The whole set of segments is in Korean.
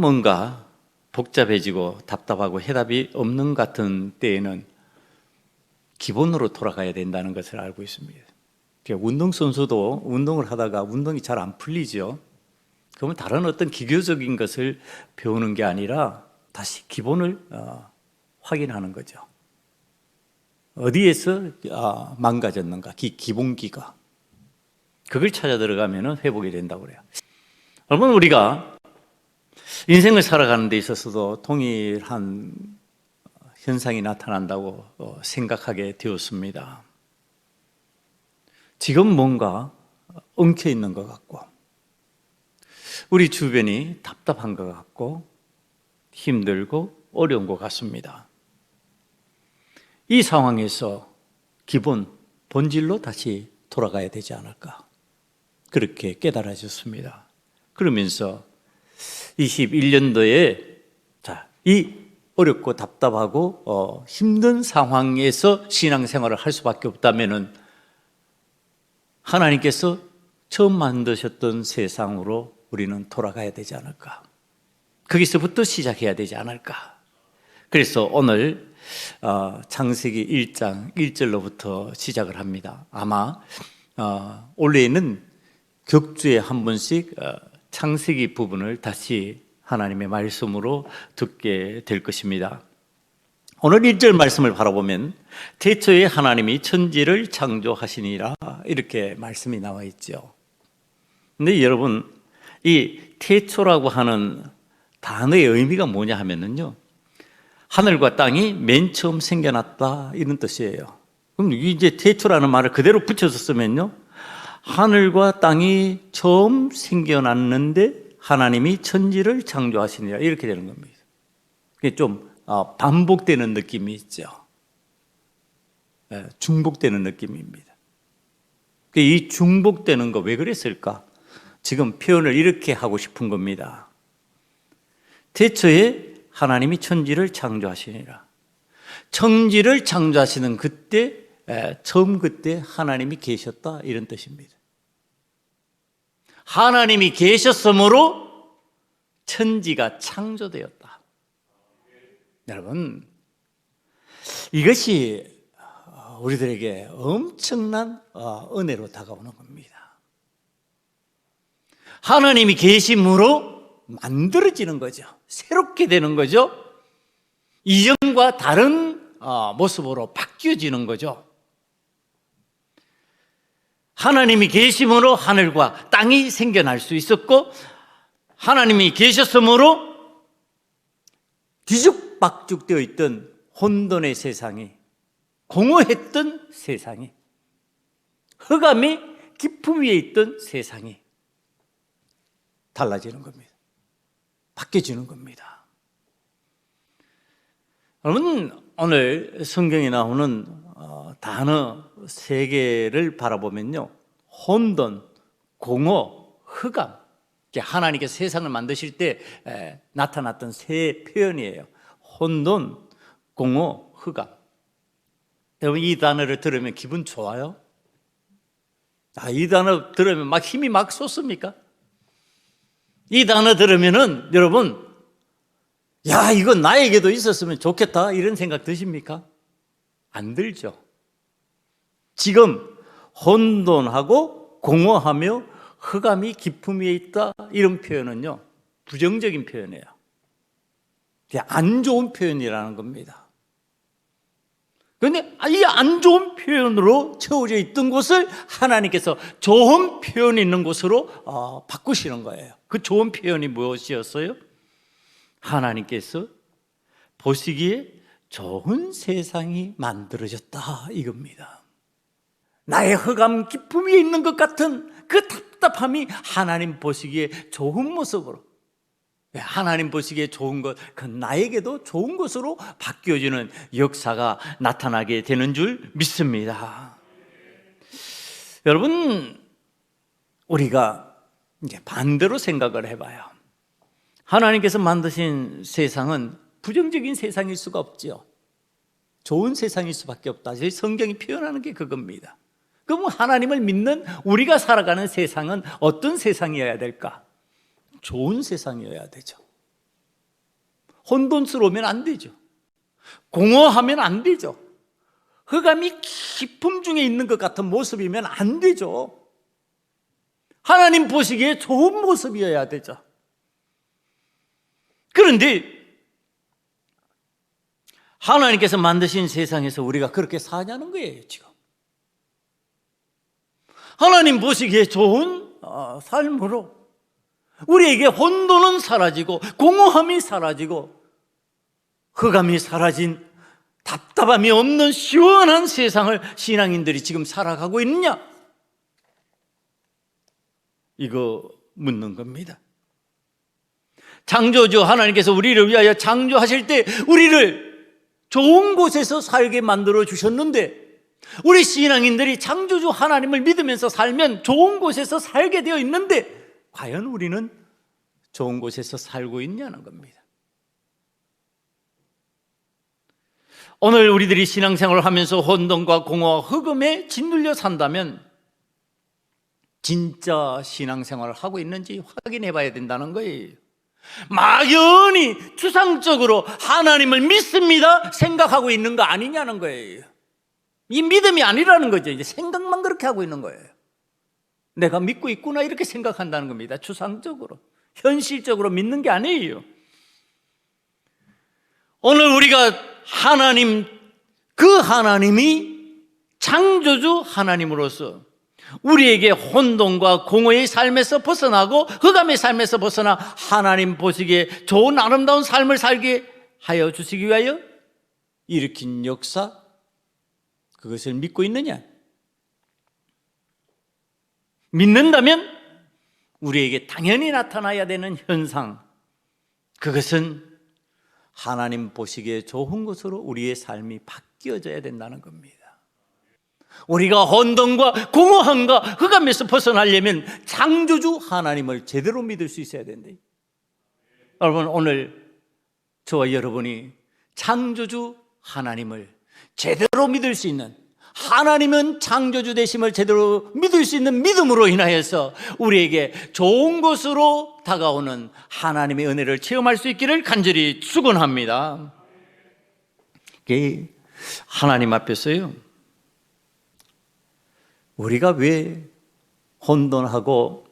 뭔가 복잡해지고 답답하고 해답이 없는 같은 때에는 기본으로 돌아가야 된다는 것을 알고 있습니다. 운동선수도 운동을 하다가 운동이 잘 안 풀리죠. 그러면 다른 어떤 기교적인 것을 배우는 게 아니라 다시 기본을 확인하는 거죠. 어디에서 망가졌는가, 기본기가. 그걸 찾아 들어가면 회복이 된다고 그래요. 여러분, 우리가 인생을 살아가는 데 있어서도 동일한 현상이 나타난다고 생각하게 되었습니다. 지금 뭔가 엉켜 있는 것 같고, 우리 주변이 답답한 것 같고, 힘들고 어려운 것 같습니다. 이 상황에서 기본, 본질로 다시 돌아가야 되지 않을까, 그렇게 깨달아졌습니다. 그러면서 21년도에 이 어렵고 답답하고 힘든 상황에서 신앙생활을 할 수밖에 없다면은 하나님께서 처음 만드셨던 세상으로 우리는 돌아가야 되지 않을까, 거기서부터 시작해야 되지 않을까. 그래서 오늘 창세기 1장 1절로부터 시작을 합니다. 아마 올해는 격주에 한 번씩 창세기 부분을 다시 하나님의 말씀으로 듣게 될 것입니다. 오늘 1절 말씀을 바라보면 태초에 하나님이 천지를 창조하시니라, 이렇게 말씀이 나와 있죠. 근데 여러분, 이 태초라고 하는 단어의 의미가 뭐냐 하면은요, 하늘과 땅이 맨 처음 생겨났다, 이런 뜻이에요. 그럼 이제 태초라는 말을 그대로 붙여서 쓰면요, 하늘과 땅이 처음 생겨났는데 하나님이 천지를 창조하시니라, 이렇게 되는 겁니다. 그게 좀 반복되는 느낌이 있죠. 중복되는 느낌입니다. 이 중복되는 거 왜 그랬을까? 지금 표현을 이렇게 하고 싶은 겁니다. 태초에 하나님이 천지를 창조하시니라. 천지를 창조하시는 그때, 처음 그때 하나님이 계셨다, 이런 뜻입니다. 하나님이 계셨으므로 천지가 창조되었다. 여러분, 이것이 우리들에게 엄청난 은혜로 다가오는 겁니다. 하나님이 계심으로 만들어지는 거죠. 새롭게 되는 거죠. 이전과 다른 모습으로 바뀌어지는 거죠. 하나님이 계심으로 하늘과 땅이 생겨날 수 있었고, 하나님이 계셨으므로 뒤죽박죽되어 있던 혼돈의 세상이, 공허했던 세상이, 흑암이 깊음 위에 있던 세상이 달라지는 겁니다. 바뀌어지는 겁니다. 여러분, 오늘 성경에 나오는 단어 세 개를 바라보면요, 혼돈, 공허, 흑암, 하나님께서 세상을 만드실 때 나타났던 세 표현이에요. 혼돈, 공허, 흑암. 여러분, 이 단어를 들으면 기분 좋아요? 이 단어 들으면 막 힘이 막 솟습니까? 이 단어 들으면은 여러분, 야, 이건 나에게도 있었으면 좋겠다, 이런 생각 드십니까? 안 들죠. 지금 혼돈하고 공허하며 흑암이 깊음 위에 있다, 이런 표현은요, 부정적인 표현이에요. 안 좋은 표현이라는 겁니다. 그런데 이 안 좋은 표현으로 채워져 있던 곳을 하나님께서 좋은 표현이 있는 곳으로 바꾸시는 거예요. 그 좋은 표현이 무엇이었어요? 하나님께서 보시기에 좋은 세상이 만들어졌다, 이겁니다. 나의 흑암 깊음 위에 있는 것 같은 그 답답함이 하나님 보시기에 좋은 모습으로, 하나님 보시기에 좋은 것, 그 나에게도 좋은 것으로 바뀌어지는 역사가 나타나게 되는 줄 믿습니다. 여러분, 우리가 이제 반대로 생각을 해봐요. 하나님께서 만드신 세상은 부정적인 세상일 수가 없죠. 좋은 세상일 수밖에 없다. 저희 성경이 표현하는 게 그겁니다. 그럼 하나님을 믿는 우리가 살아가는 세상은 어떤 세상이어야 될까? 좋은 세상이어야 되죠. 혼돈스러우면 안 되죠. 공허하면 안 되죠. 흑암이 깊음 중에 있는 것 같은 모습이면 안 되죠. 하나님 보시기에 좋은 모습이어야 되죠. 그런데 하나님께서 만드신 세상에서 우리가 그렇게 사냐는 거예요, 지금. 하나님 보시기에 좋은 삶으로 우리에게 혼돈은 사라지고 공허함이 사라지고 흑암이 사라진 답답함이 없는 시원한 세상을 신앙인들이 지금 살아가고 있느냐? 이거 묻는 겁니다. 창조주 하나님께서 우리를 위하여 창조하실 때 우리를 좋은 곳에서 살게 만들어 주셨는데 우리 신앙인들이 창조주 하나님을 믿으면서 살면 좋은 곳에서 살게 되어 있는데 과연 우리는 좋은 곳에서 살고 있냐는 겁니다. 오늘 우리들이 신앙생활을 하면서 혼돈과 공허와 흑암에 짓눌려 산다면 진짜 신앙생활을 하고 있는지 확인해 봐야 된다는 거예요. 막연히 추상적으로 하나님을 믿습니다 생각하고 있는 거 아니냐는 거예요. 이 믿음이 아니라는 거죠. 이제 생각만 그렇게 하고 있는 거예요. 내가 믿고 있구나 이렇게 생각한다는 겁니다. 추상적으로, 현실적으로 믿는 게 아니에요. 오늘 우리가 하나님, 그 하나님이 창조주 하나님으로서 우리에게 혼돈과 공허의 삶에서 벗어나고 흑암의 삶에서 벗어나 하나님 보시기에 좋은 아름다운 삶을 살게 하여 주시기 위하여 일으킨 역사, 그것을 믿고 있느냐? 믿는다면 우리에게 당연히 나타나야 되는 현상, 그것은 하나님 보시기에 좋은 것으로 우리의 삶이 바뀌어져야 된다는 겁니다. 우리가 혼돈과 공허함과 흑암에서 벗어나려면 창조주 하나님을 제대로 믿을 수 있어야 된대. 여러분, 오늘 저와 여러분이 창조주 하나님을 제대로 믿을 수 있는, 하나님은 창조주 되심을 제대로 믿을 수 있는 믿음으로 인하여서 우리에게 좋은 것으로 다가오는 하나님의 은혜를 체험할 수 있기를 간절히 축원합니다. 하나님 앞에서요, 우리가 왜 혼돈하고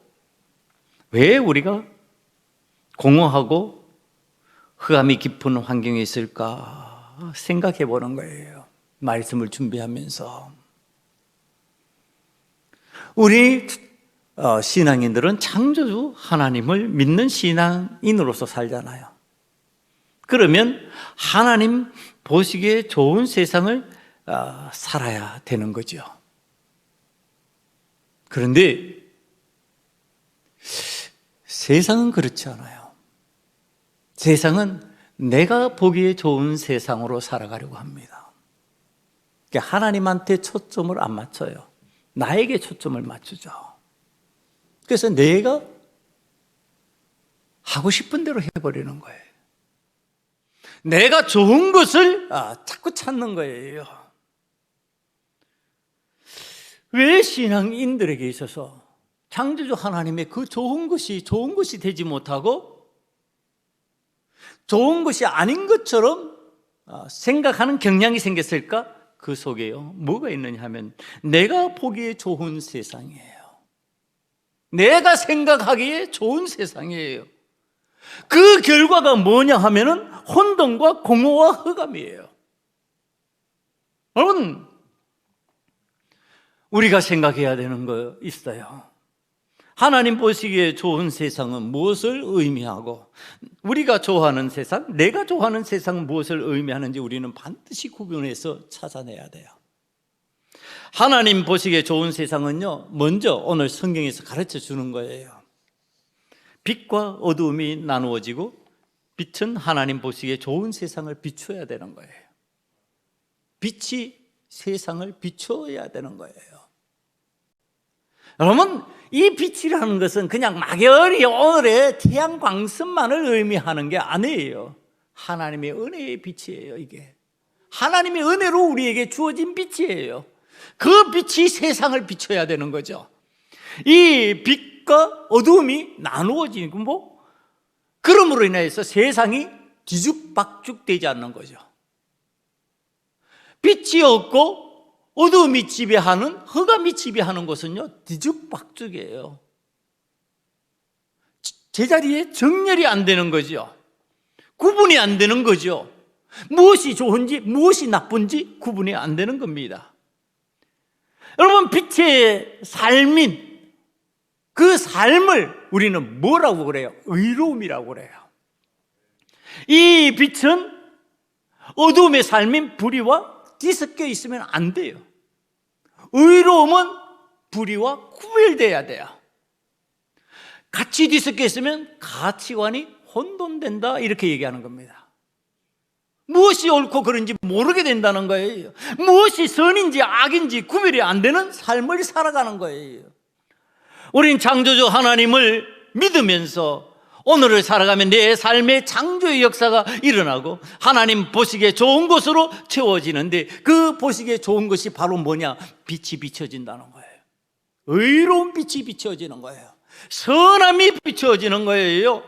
왜 우리가 공허하고 흑암이 깊은 환경에 있을까 생각해 보는 거예요. 말씀을 준비하면서 우리 신앙인들은 창조주 하나님을 믿는 신앙인으로서 살잖아요. 그러면 하나님 보시기에 좋은 세상을 살아야 되는 거죠. 그런데 세상은 그렇지 않아요. 세상은 내가 보기에 좋은 세상으로 살아가려고 합니다. 그러니까 하나님한테 초점을 안 맞춰요. 나에게 초점을 맞추죠. 그래서 내가 하고 싶은 대로 해버리는 거예요. 내가 좋은 것을 자꾸 찾는 거예요. 왜 신앙인들에게 있어서 창조주 하나님의 그 좋은 것이 되지 못하고 좋은 것이 아닌 것처럼 생각하는 경향이 생겼을까? 그 속에요, 뭐가 있느냐 하면 내가 보기에 좋은 세상이에요. 내가 생각하기에 좋은 세상이에요. 그 결과가 뭐냐 하면은 혼돈과 공허와 흑암이에요. 여러분, 우리가 생각해야 되는 거 있어요. 하나님 보시기에 좋은 세상은 무엇을 의미하고 우리가 좋아하는 세상, 내가 좋아하는 세상은 무엇을 의미하는지 우리는 반드시 구분해서 찾아내야 돼요. 하나님 보시기에 좋은 세상은요, 먼저 오늘 성경에서 가르쳐 주는 거예요. 빛과 어두움이 나누어지고 빛은 하나님 보시기에 좋은 세상을 비춰야 되는 거예요. 빛이 세상을 비춰야 되는 거예요. 여러분, 이 빛이라는 것은 그냥 막연히 오늘의 태양 광선만을 의미하는 게 아니에요. 하나님의 은혜의 빛이에요. 이게 하나님의 은혜로 우리에게 주어진 빛이에요. 그 빛이 세상을 비춰야 되는 거죠. 이 빛과 어두움이 나누어지고 그럼으로 인해서 세상이 뒤죽박죽되지 않는 거죠. 빛이 없고 어두움이 지배하는, 흑암이 지배하는 것은요, 뒤죽박죽이에요. 제자리에 정렬이 안 되는 거죠. 구분이 안 되는 거죠. 무엇이 좋은지 무엇이 나쁜지 구분이 안 되는 겁니다. 여러분, 빛의 삶인 그 삶을 우리는 뭐라고 그래요? 의로움이라고 그래요. 이 빛은 어두움의 삶인 불의와 뒤섞여 있으면 안 돼요. 의로움은 불의와 구별돼야 돼요. 같이 뒤섞여 있으면 가치관이 혼돈된다, 이렇게 얘기하는 겁니다. 무엇이 옳고 그른지 모르게 된다는 거예요. 무엇이 선인지 악인지 구별이 안 되는 삶을 살아가는 거예요. 우린 창조주 하나님을 믿으면서 오늘을 살아가면 내 삶의 창조의 역사가 일어나고 하나님 보시기에 좋은 것으로 채워지는데, 그 보시기에 좋은 것이 바로 뭐냐? 빛이 비춰진다는 거예요. 의로운 빛이 비춰지는 거예요. 선함이 비춰지는 거예요.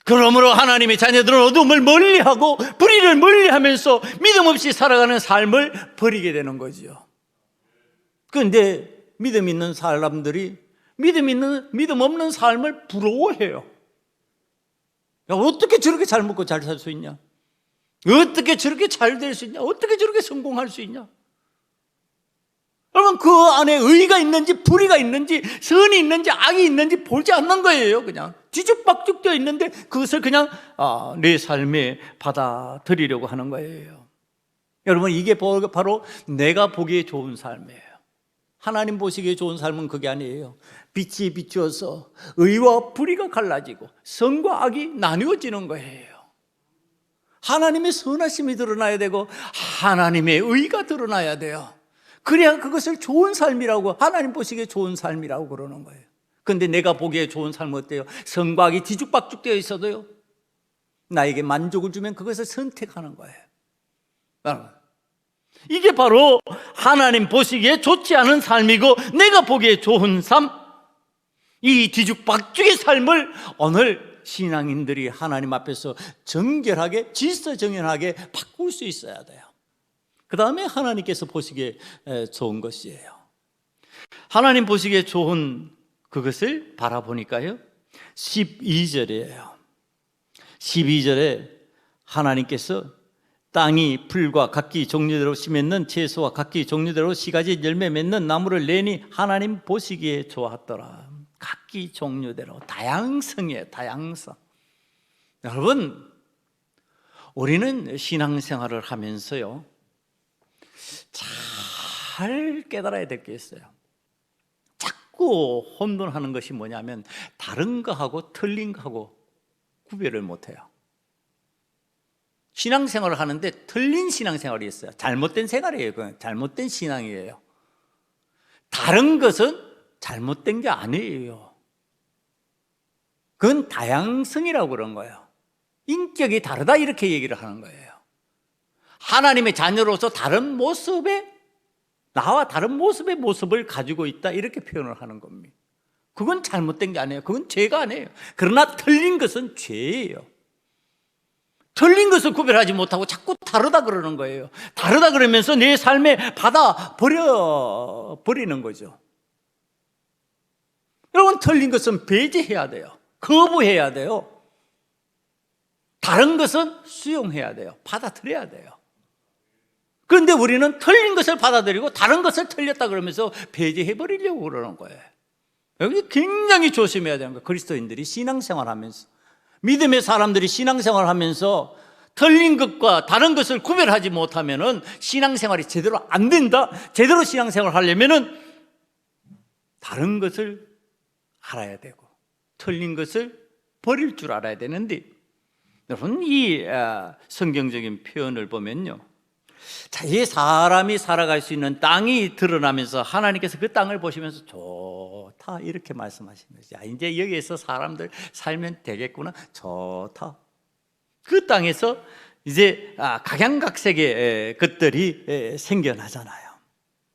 그러므로 하나님의 자녀들은 어둠을 멀리하고 불의를 멀리하면서 믿음 없이 살아가는 삶을 버리게 되는 거죠. 그런데 믿음 있는 사람들이 믿음 없는 삶을 부러워해요. 야, 어떻게 저렇게 잘 먹고 잘 살 수 있냐? 어떻게 저렇게 잘 될 수 있냐? 어떻게 저렇게 성공할 수 있냐? 여러분, 그 안에 의가 있는지 불의가 있는지 선이 있는지 악이 있는지 보지 않는 거예요. 그냥 뒤죽박죽되어 있는데 그것을 그냥 내 삶에 받아들이려고 하는 거예요. 여러분, 이게 바로 내가 보기에 좋은 삶이에요. 하나님 보시기에 좋은 삶은 그게 아니에요. 빛이 비추어서 의와 불의가 갈라지고 선과 악이 나뉘어지는 거예요. 하나님의 선하심이 드러나야 되고 하나님의 의가 드러나야 돼요. 그래야 그것을 좋은 삶이라고, 하나님 보시기에 좋은 삶이라고 그러는 거예요. 그런데 내가 보기에 좋은 삶은 어때요? 선과 악이 뒤죽박죽되어 있어도요, 나에게 만족을 주면 그것을 선택하는 거예요. 이게 바로 하나님 보시기에 좋지 않은 삶이고 내가 보기에 좋은 삶, 이 뒤죽박죽의 삶을 오늘 신앙인들이 하나님 앞에서 정결하게, 질서정연하게 바꿀 수 있어야 돼요. 그 다음에 하나님께서 보시기에 좋은 것이에요. 하나님 보시기에 좋은 그것을 바라보니까요, 12절이에요. 12절에 하나님께서 땅이 풀과 각기 종류대로 씨 맺는 채소와 각기 종류대로 씨가지 열매 맺는 나무를 내니 하나님 보시기에 좋았더라. 각기 종류대로, 다양성이에요. 다양성. 여러분, 우리는 신앙생활을 하면서요, 잘 깨달아야 될 게 있어요. 자꾸 혼돈하는 것이 뭐냐면 다른 거하고 틀린 거하고 구별을 못해요. 신앙생활을 하는데 틀린 신앙생활이 있어요. 잘못된 생활이에요. 그건 잘못된 신앙이에요. 다른 것은 잘못된 게 아니에요. 그건 다양성이라고 그런 거예요. 인격이 다르다, 이렇게 얘기를 하는 거예요. 하나님의 자녀로서 다른 모습의, 나와 다른 모습의 모습을 가지고 있다, 이렇게 표현을 하는 겁니다. 그건 잘못된 게 아니에요. 그건 죄가 아니에요. 그러나 틀린 것은 죄예요. 틀린 것을 구별하지 못하고 자꾸 다르다 그러는 거예요. 다르다 그러면서 내 삶에 받아 버리는 거죠. 여러분, 틀린 것은 배제해야 돼요. 거부해야 돼요. 다른 것은 수용해야 돼요. 받아들여야 돼요. 그런데 우리는 틀린 것을 받아들이고 다른 것을 틀렸다 그러면서 배제해버리려고 그러는 거예요. 여기 굉장히 조심해야 되는 거예요. 그리스도인들이 신앙생활하면서, 믿음의 사람들이 신앙생활하면서 틀린 것과 다른 것을 구별하지 못하면은 신앙생활이 제대로 안 된다. 제대로 신앙생활을 하려면은 다른 것을 알아야 되고 틀린 것을 버릴 줄 알아야 되는데, 여러분, 이 성경적인 표현을 보면요, 자, 이 사람이 살아갈 수 있는 땅이 드러나면서 하나님께서 그 땅을 보시면서 좋다, 이렇게 말씀하시는 거죠. 야, 이제 여기에서 사람들 살면 되겠구나, 좋다. 그 땅에서 이제 각양각색의 것들이 생겨나잖아요.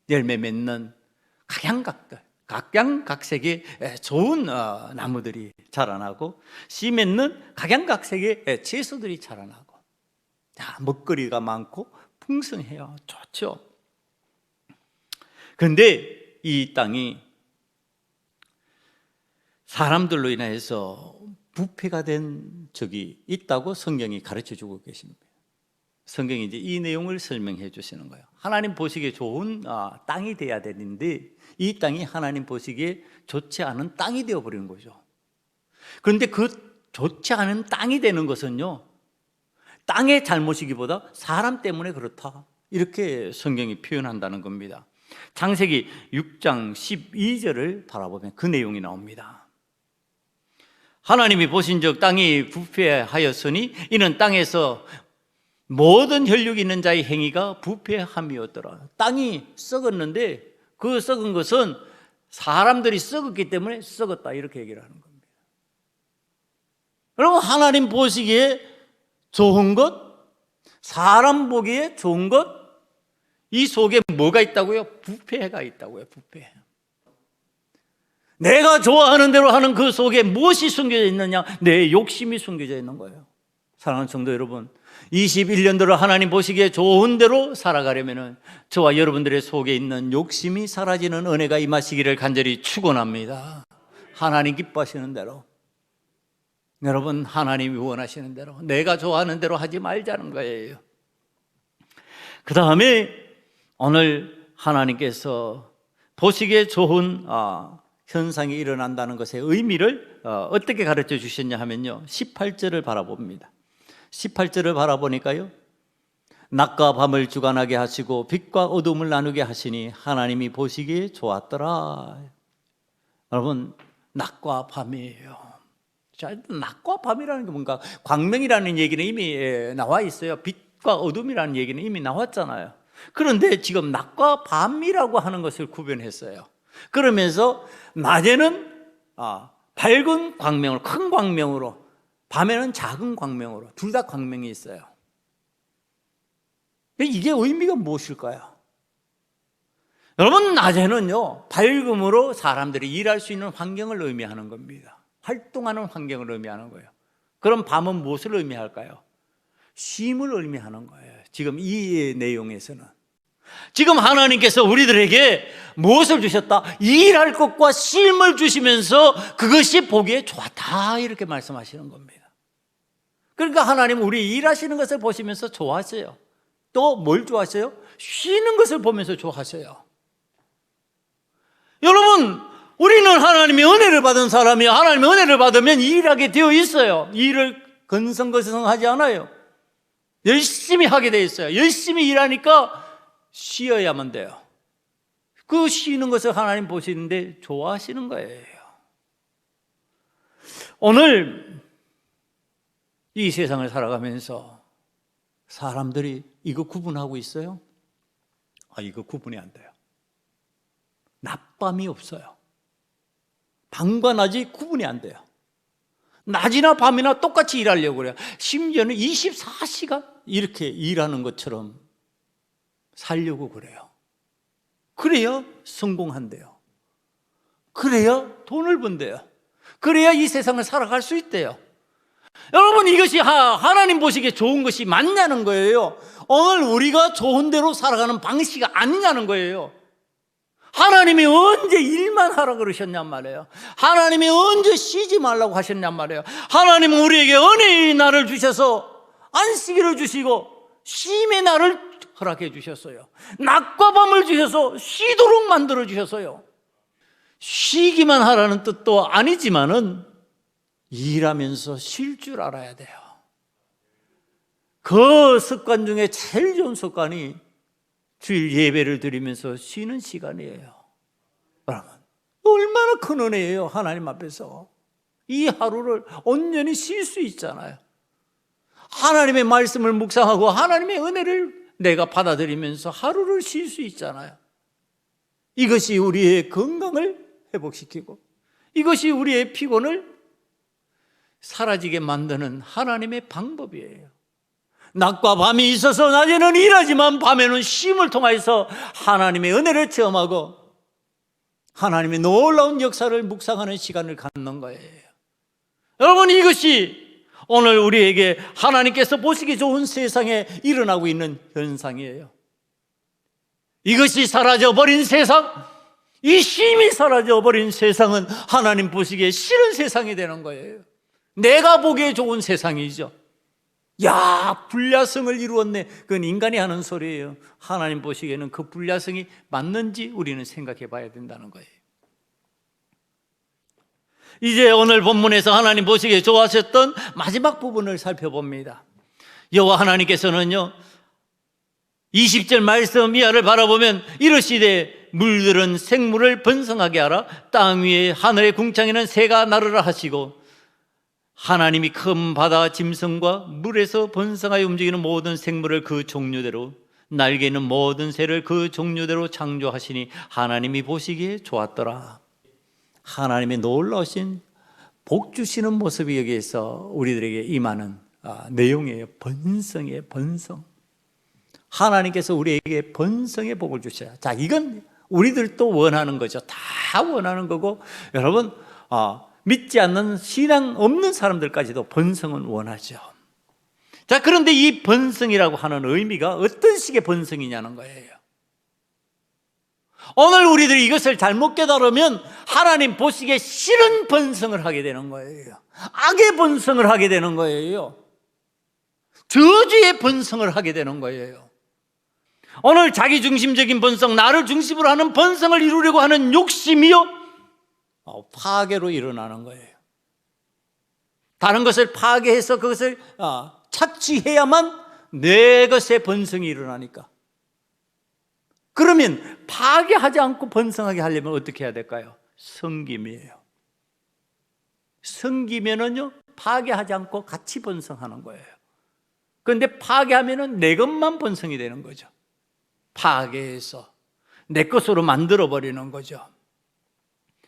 열매 맺는 각양각들, 각양각색의 좋은 나무들이 자라나고, 씨 맺는 각양각색의 채소들이 자라나고, 먹거리가 많고 풍성해요. 좋죠. 그런데 이 땅이 사람들로 인해서 부패가 된 적이 있다고 성경이 가르쳐 주고 계십니다. 성경이 이제 이 내용을 설명해 주시는 거예요. 하나님 보시기에 좋은 땅이 돼야 되는데, 이 땅이 하나님 보시기에 좋지 않은 땅이 되어버리는 거죠. 그런데 그 좋지 않은 땅이 되는 것은요, 땅의 잘못이기보다 사람 때문에 그렇다, 이렇게 성경이 표현한다는 겁니다. 창세기 6장 12절을 바라보면 그 내용이 나옵니다. 하나님이 보신즉 땅이 부패하였으니 이는 땅에서 모든 혈육이 있는 자의 행위가 부패함이었더라. 땅이 썩었는데 그 썩은 것은 사람들이 썩었기 때문에 썩었다, 이렇게 얘기를 하는 겁니다. 여러분, 하나님 보시기에 좋은 것, 사람 보기에 좋은 것, 이 속에 뭐가 있다고요? 부패가 있다고요. 부패. 내가 좋아하는 대로 하는 그 속에 무엇이 숨겨져 있느냐? 내 욕심이 숨겨져 있는 거예요. 사랑하는 성도 여러분, 21년도로 하나님 보시기에 좋은 대로 살아가려면 저와 여러분들의 속에 있는 욕심이 사라지는 은혜가 임하시기를 간절히 축원합니다. 하나님 기뻐하시는 대로, 여러분, 하나님이 원하시는 대로, 내가 좋아하는 대로 하지 말자는 거예요. 그 다음에 오늘 하나님께서 보시기에 좋은 현상이 일어난다는 것의 의미를 어떻게 가르쳐 주셨냐 하면요, 18절을 바라봅니다. 18절을 바라보니까요, 낮과 밤을 주관하게 하시고 빛과 어둠을 나누게 하시니 하나님이 보시기에 좋았더라. 여러분, 낮과 밤이에요. 자, 낮과 밤이라는 게 뭔가, 광명이라는 얘기는 이미 나와 있어요. 빛과 어둠이라는 얘기는 이미 나왔잖아요. 그런데 지금 낮과 밤이라고 하는 것을 구별했어요. 그러면서 낮에는 밝은 광명으로, 큰 광명으로, 밤에는 작은 광명으로, 둘 다 광명이 있어요. 이게 의미가 무엇일까요? 여러분, 낮에는요, 밝음으로 사람들이 일할 수 있는 환경을 의미하는 겁니다. 활동하는 환경을 의미하는 거예요. 그럼 밤은 무엇을 의미할까요? 쉼을 의미하는 거예요. 지금 이 내용에서는 지금 하나님께서 우리들에게 무엇을 주셨다? 일할 것과 쉼을 주시면서 그것이 보기에 좋았다, 이렇게 말씀하시는 겁니다. 그러니까 하나님 우리 일하시는 것을 보시면서 좋아하세요. 또 뭘 좋아하세요? 쉬는 것을 보면서 좋아하세요. 여러분, 우리는 하나님의 은혜를 받은 사람이에요. 하나님의 은혜를 받으면 일하게 되어 있어요. 일을 건성건성하지 않아요. 열심히 하게 되어 있어요. 열심히 일하니까 쉬어야만 돼요. 그 쉬는 것을 하나님 보시는데 좋아하시는 거예요. 오늘 이 세상을 살아가면서 사람들이 이거 구분하고 있어요? 이거 구분이 안 돼요. 낮밤이 없어요. 밤과 낮이 구분이 안 돼요. 낮이나 밤이나 똑같이 일하려고 그래요. 심지어는 24시간 이렇게 일하는 것처럼 살려고 그래요. 그래야 성공한대요. 그래야 돈을 번대요. 그래야 이 세상을 살아갈 수 있대요. 여러분, 이것이 하나님 보시기에 좋은 것이 맞냐는 거예요. 오늘 우리가 좋은 대로 살아가는 방식이 아니냐는 거예요. 하나님이 언제 일만 하라 그러셨냔 말이에요. 하나님이 언제 쉬지 말라고 하셨냔 말이에요. 하나님은 우리에게 은혜의 날을 주셔서 안식일을 주시고 쉼의 날을 허락해 주셨어요. 낮과 밤을 주셔서 쉬도록 만들어 주셨어요. 쉬기만 하라는 뜻도 아니지만은 일하면서 쉴 줄 알아야 돼요. 그 습관 중에 제일 좋은 습관이 주일 예배를 드리면서 쉬는 시간이에요. 여러분, 얼마나 큰 은혜예요. 하나님 앞에서 이 하루를 온전히 쉴 수 있잖아요. 하나님의 말씀을 묵상하고 하나님의 은혜를 내가 받아들이면서 하루를 쉴 수 있잖아요. 이것이 우리의 건강을 회복시키고 이것이 우리의 피곤을 사라지게 만드는 하나님의 방법이에요. 낮과 밤이 있어서 낮에는 일하지만 밤에는 쉼을 통해서 하나님의 은혜를 체험하고 하나님의 놀라운 역사를 묵상하는 시간을 갖는 거예요. 여러분, 이것이 오늘 우리에게 하나님께서 보시기 좋은 세상에 일어나고 있는 현상이에요. 이것이 사라져버린 세상, 이 힘이 사라져버린 세상은 하나님 보시기에 싫은 세상이 되는 거예요. 내가 보기에 좋은 세상이죠. 야, 불야성을 이루었네. 그건 인간이 하는 소리예요. 하나님 보시기에는 그 불야성이 맞는지 우리는 생각해 봐야 된다는 거예요. 이제 오늘 본문에서 하나님 보시기에 좋아하셨던 마지막 부분을 살펴봅니다. 여호와 하나님께서는요, 20절 말씀 이하를 바라보면 이르시되 물들은 생물을 번성하게 하라. 땅 위에 하늘의 궁창에는 새가 나르라 하시고, 하나님이 큰 바다 짐승과 물에서 번성하여 움직이는 모든 생물을 그 종류대로, 날개 있는 모든 새를 그 종류대로 창조하시니 하나님이 보시기에 좋았더라. 하나님의 놀라우신 복 주시는 모습이 여기에서 우리들에게 임하는 내용이에요. 번성이에요. 번성. 하나님께서 우리에게 번성의 복을 주셔요. 자, 이건 우리들도 원하는 거죠. 다 원하는 거고, 여러분 믿지 않는 신앙 없는 사람들까지도 번성은 원하죠. 자, 그런데 이 번성이라고 하는 의미가 어떤 식의 번성이냐는 거예요. 오늘 우리들이 이것을 잘못 깨달으면 하나님 보시기에 싫은 번성을 하게 되는 거예요. 악의 번성을 하게 되는 거예요. 저주의 번성을 하게 되는 거예요. 오늘 자기중심적인 번성, 나를 중심으로 하는 번성을 이루려고 하는 욕심이요, 파괴로 일어나는 거예요. 다른 것을 파괴해서 그것을 착취해야만 내 것의 번성이 일어나니까. 그러면 파괴하지 않고 번성하게 하려면 어떻게 해야 될까요? 섬김이에요. 섬기면은요, 파괴하지 않고 같이 번성하는 거예요. 그런데 파괴하면은 내 것만 번성이 되는 거죠. 파괴해서 내 것으로 만들어버리는 거죠.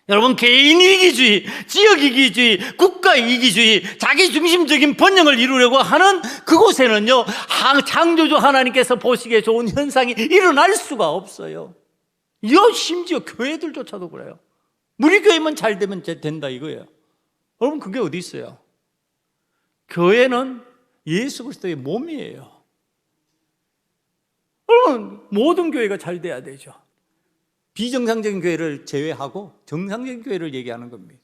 여러분, 개인 이기주의, 지역 이기주의, 국가 이기주의, 자기중심적인 번영을 이루려고 하는 그곳에는요, 창조주 하나님께서 보시기에 좋은 현상이 일어날 수가 없어요. 심지어 교회들조차도 그래요. 우리 교회만 잘 되면 된다 이거예요. 여러분, 그게 어디 있어요? 교회는 예수 그리스도의 몸이에요. 여러분, 모든 교회가 잘 돼야 되죠. 비정상적인 교회를 제외하고 정상적인 교회를 얘기하는 겁니다.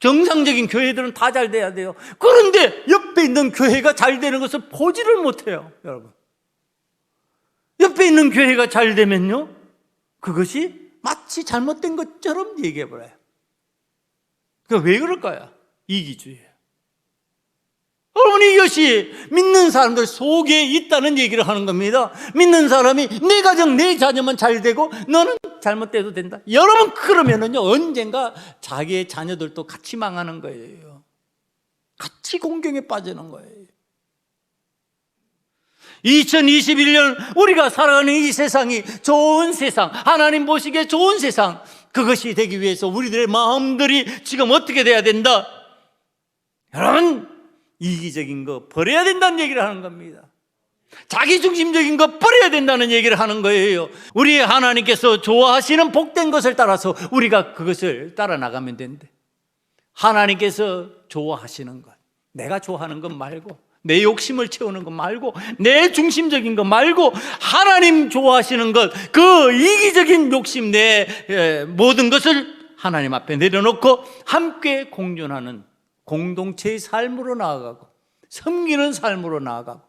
정상적인 교회들은 다 잘 돼야 돼요. 그런데 옆에 있는 교회가 잘 되는 것을 보지를 못해요, 여러분. 옆에 있는 교회가 잘 되면요, 그것이 마치 잘못된 것처럼 얘기해버려요. 그러니까 왜 그럴까요? 이기주의예요. 여러분, 이것이 믿는 사람들 속에 있다는 얘기를 하는 겁니다. 믿는 사람이 내 가정, 내 자녀만 잘 되고 너는 잘못돼도 된다. 여러분, 그러면은요, 언젠가 자기의 자녀들도 같이 망하는 거예요. 같이 공경에 빠지는 거예요. 2021년 우리가 살아가는 이 세상이 좋은 세상, 하나님 보시기에 좋은 세상, 그것이 되기 위해서 우리들의 마음들이 지금 어떻게 돼야 된다? 여러분, 이기적인 거 버려야 된다는 얘기를 하는 겁니다. 자기중심적인 거 버려야 된다는 얘기를 하는 거예요. 우리 하나님께서 좋아하시는 복된 것을 따라서 우리가 그것을 따라 나가면 된대. 하나님께서 좋아하시는 것, 내가 좋아하는 것 말고, 내 욕심을 채우는 것 말고, 내 중심적인 것 말고, 하나님 좋아하시는 것, 그 이기적인 욕심, 내 모든 것을 하나님 앞에 내려놓고 함께 공존하는 공동체의 삶으로 나아가고, 섬기는 삶으로 나아가고,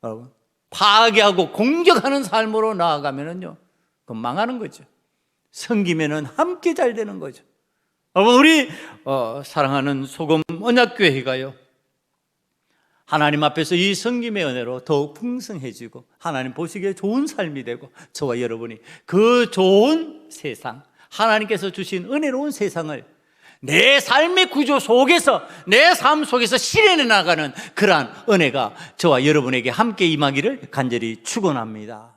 여러분, 파괴하고 공격하는 삶으로 나아가면은요, 그건 망하는 거죠. 섬기면은 함께 잘 되는 거죠. 여러분, 우리 사랑하는 소금 언약교회가요, 하나님 앞에서 이 섬김의 은혜로 더욱 풍성해지고 하나님 보시기에 좋은 삶이 되고, 저와 여러분이 그 좋은 세상, 하나님께서 주신 은혜로운 세상을 내 삶의 구조 속에서, 내 삶 속에서 실현해 나가는 그러한 은혜가 저와 여러분에게 함께 임하기를 간절히 축원합니다.